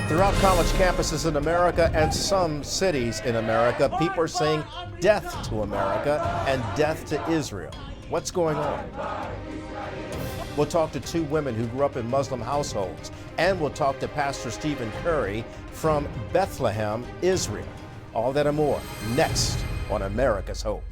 Throughout college campuses in America and some cities in America, people are saying death to America and death to Israel. What's going on? We'll talk to two women who grew up in Muslim households, and we'll talk to Pastor Stephen Khoury from Bethlehem, Israel. All that and more next on America's Hope.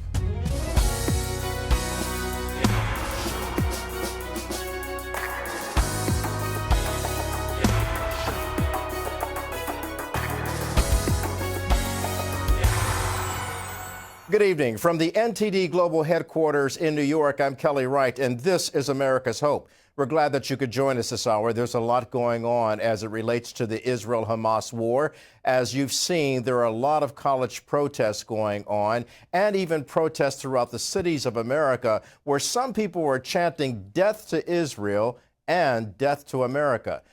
Good evening. From the NTD Global Headquarters in New York, I'm Kelly Wright, and this is America's Hope. We're glad that you could join us this hour. There's a lot going on as it relates to the Israel-Hamas war. As you've seen, there are a lot of college protests going on, and even protests throughout the cities of America, where some people were chanting death to Israel and death to America.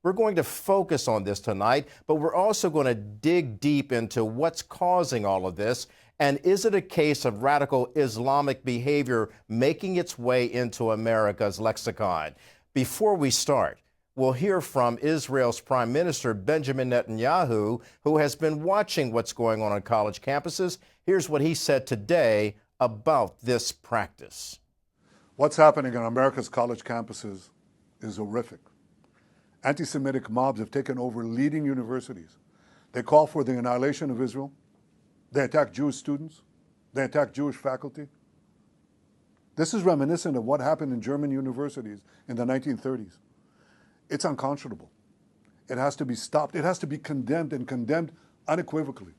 We're going to focus on this tonight, but we're also going to dig deep into what's causing all of this, and is it a case of radical Islamic behavior making its way into America's lexicon? Before we start, we'll hear from Israel's Prime Minister Benjamin Netanyahu, who has been watching what's going on college campuses. Here's what he said today about this practice. What's happening in America's college campuses is horrific. Anti-Semitic mobs have taken over leading universities. They call for the annihilation of Israel. They attack Jewish students. They attack Jewish faculty. This is reminiscent of what happened in German universities in the 1930s. It's unconscionable. It has to be stopped. It has to be condemned, and condemned unequivocally.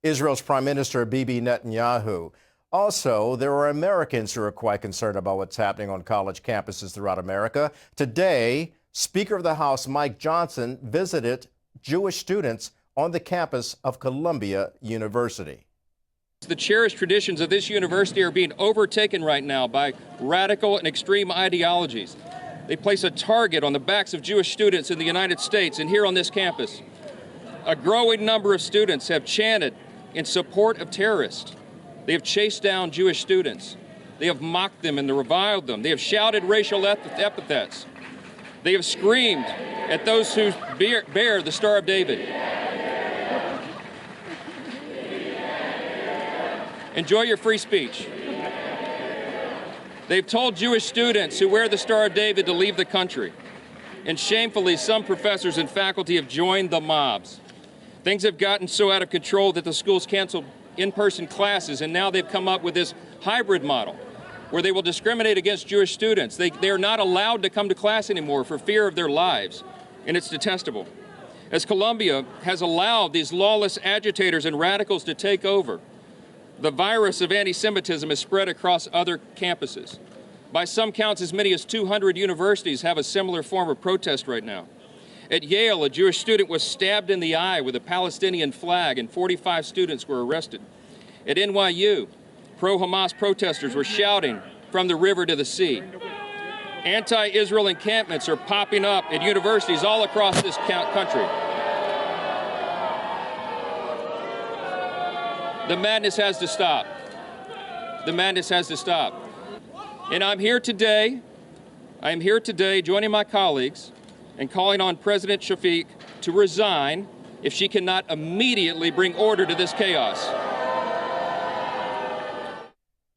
Israel's Prime Minister Bibi Netanyahu. Also, there are Americans who are quite concerned about what's happening on college campuses throughout America. Today, Speaker of the House Mike Johnson visited Jewish students on the campus of Columbia University. The cherished traditions of this university are being overtaken right now by radical and extreme ideologies. They place a target on the backs of Jewish students in the United States and here on this campus. A growing number of students have chanted in support of terrorists. They have chased down Jewish students. They have mocked them and reviled them. They have shouted racial epithets. They have screamed at those who bear the Star of David. Enjoy your free speech. They've told Jewish students who wear the Star of David to leave the country. And shamefully, some professors and faculty have joined the mobs. Things have gotten so out of control that the schools canceled in-person classes, and now they've come up with this hybrid model where they will discriminate against Jewish students. They are not allowed to come to class anymore for fear of their lives, and it's detestable. As Columbia has allowed these lawless agitators and radicals to take over, the virus of anti-Semitism is spread across other campuses. By some counts, as many as 200 universities have a similar form of protest right now. At Yale, a Jewish student was stabbed in the eye with a Palestinian flag, and 45 students were arrested. At NYU, pro-Hamas protesters were shouting from the river to the sea. Anti-Israel encampments are popping up at universities all across this country. The madness has to stop. The madness has to stop. And I'm here today joining my colleagues and calling on President Shafiq to resign if she cannot immediately bring order to this chaos.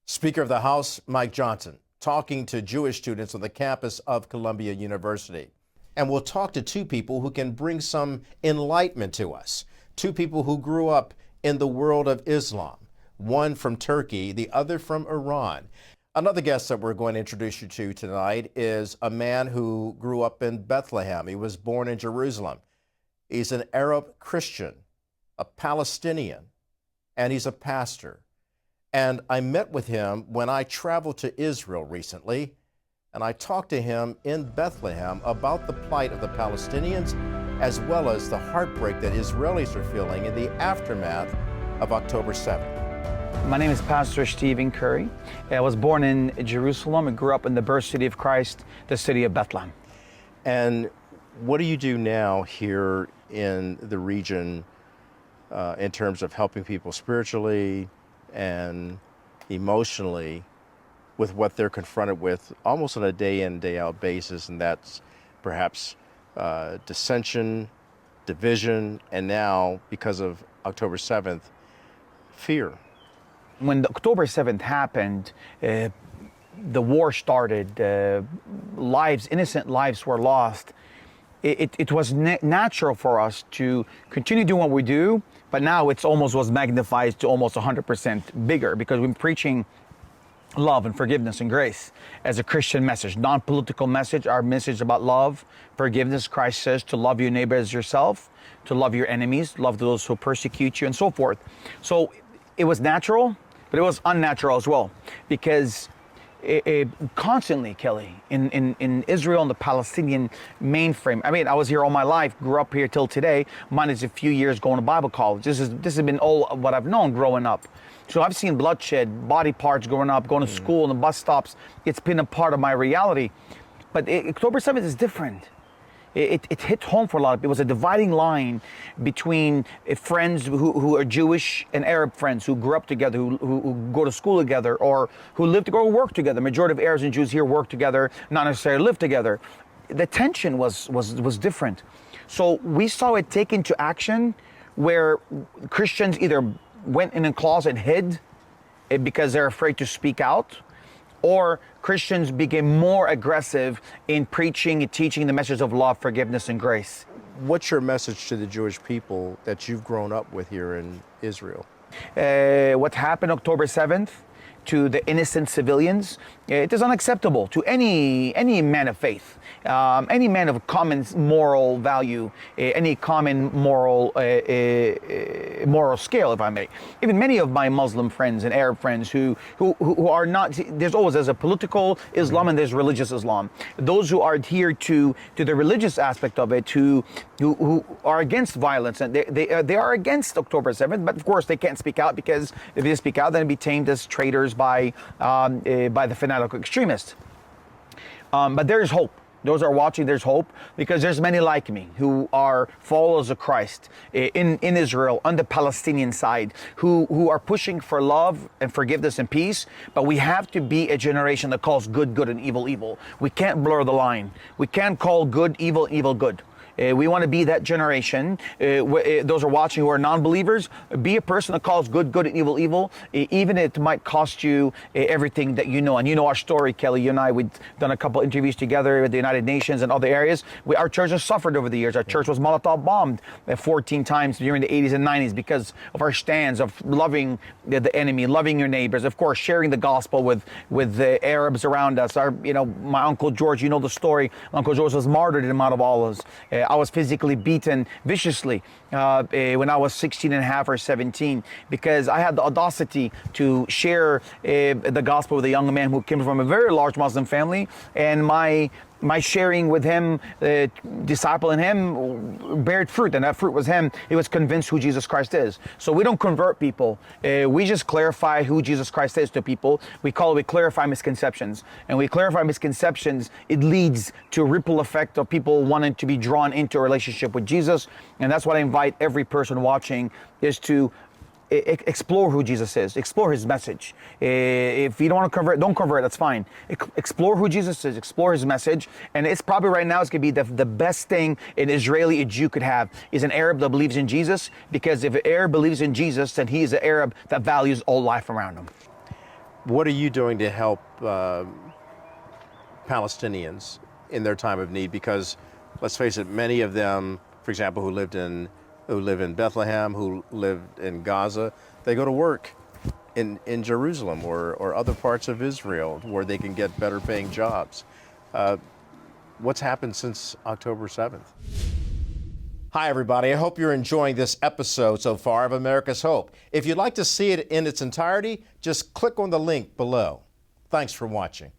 Speaker of the House Mike Johnson talking to Jewish students on the campus of Columbia University. And we'll talk to two people who can bring some enlightenment to us. Two people who grew up in the world of Islam, one from Turkey, the other from Iran. Another guest that we're going to introduce you to tonight is a man who grew up in Bethlehem. He was born in Jerusalem. He's an Arab Christian, a Palestinian, and he's a pastor. And I met with him when I traveled to Israel recently, and I talked to him in Bethlehem about the plight of the Palestinians, as well as the heartbreak that Israelis are feeling in the aftermath of October 7th. My name is Pastor Stephen Khoury. I was born in Jerusalem and grew up in the birth city of Christ, the city of Bethlehem. And what do you do now here in the region in terms of helping people spiritually, and emotionally with what they're confronted with almost on a day in, day out basis, and that's perhaps dissension, division, and now, because of October 7th, fear. When the October 7th happened, the war started, innocent lives were lost. It was natural for us to continue doing what we do, but now it's almost was magnified to almost 100% bigger, because we're preaching love and forgiveness and grace as a Christian message, non-political message. Our message about love, forgiveness. Christ says to love your neighbor as yourself, to love your enemies, love those who persecute you, and so forth. So it was natural, but it was unnatural as well, because constantly, Kelly, in Israel and the Palestinian mainframe. I mean, I was here all my life, grew up here till today, minus a few years going to Bible college. This has been all what I've known growing up. So I've seen bloodshed, body parts growing up, going to school and the bus stops. It's been a part of my reality. But October 7th is different. It hit home for a lot of people. It was a dividing line between friends who are Jewish and Arab friends who grew up together, who go to school together, or who live to go to work together. The majority of Arabs and Jews here work together, not necessarily live together. The tension was different. So we saw it take into action where Christians either went in a closet and hid because they're afraid to speak out, or Christians became more aggressive in preaching and teaching the message of love, forgiveness, and grace. What's your message to the Jewish people that you've grown up with here in Israel? What happened October 7th to the innocent civilians, it is unacceptable to any man of faith, any man of common moral value, any common moral scale, if I may. Even many of my Muslim friends and Arab friends who are not, there's a political Islam and there's religious Islam. Those who adhere to the religious aspect of it, who are against violence, and they are against October 7th, but of course they can't speak out, because if they speak out, then it'd be tamed as traitors by the fanatical extremists. But there is hope. Those are watching, there's hope, because there's many like me who are followers of Christ in Israel, on the Palestinian side, who are pushing for love and forgiveness and peace. But we have to be a generation that calls good good and evil evil. We can't blur the line. We can't call good evil, evil good. We want to be that generation. Those are watching who are non-believers. Be a person that calls good good and evil evil, even if it might cost you everything that you know. And you know our story, Kelly. You and I, we've done a couple interviews together with the United Nations and other areas. Our church has suffered over the years. Our church was Molotov bombed 14 times during the 80s and 90s because of our stands of loving the enemy, loving your neighbors, of course, sharing the gospel with the Arabs around us. My Uncle George, you know the story. Uncle George was martyred in Mount of Olives. I was physically beaten viciously when I was 16 and a half or 17, because I had the audacity to share the gospel with a young man who came from a very large Muslim family, and my sharing with him, discipling him, bared fruit, and that fruit was him. He was convinced who Jesus Christ is. So we don't convert people. We just clarify who Jesus Christ is to people. We clarify misconceptions. And we clarify misconceptions, it leads to a ripple effect of people wanting to be drawn into a relationship with Jesus. And that's what I invite every person watching, is to explore who Jesus is, explore his message. If you don't want to convert, don't convert, that's fine. Explore who Jesus is, explore his message. And it's probably right now, it's going to be the best thing an Israeli, a Jew could have, is an Arab that believes in Jesus. Because if an Arab believes in Jesus, then he is an Arab that values all life around him. What are you doing to help Palestinians in their time of need? Because let's face it, many of them, for example, who live in Bethlehem, who live in Gaza, they go to work in Jerusalem or other parts of Israel where they can get better paying jobs. What's happened since October 7th? Hi, everybody. I hope you're enjoying this episode so far of America's Hope. If you'd like to see it in its entirety, just click on the link below. Thanks for watching.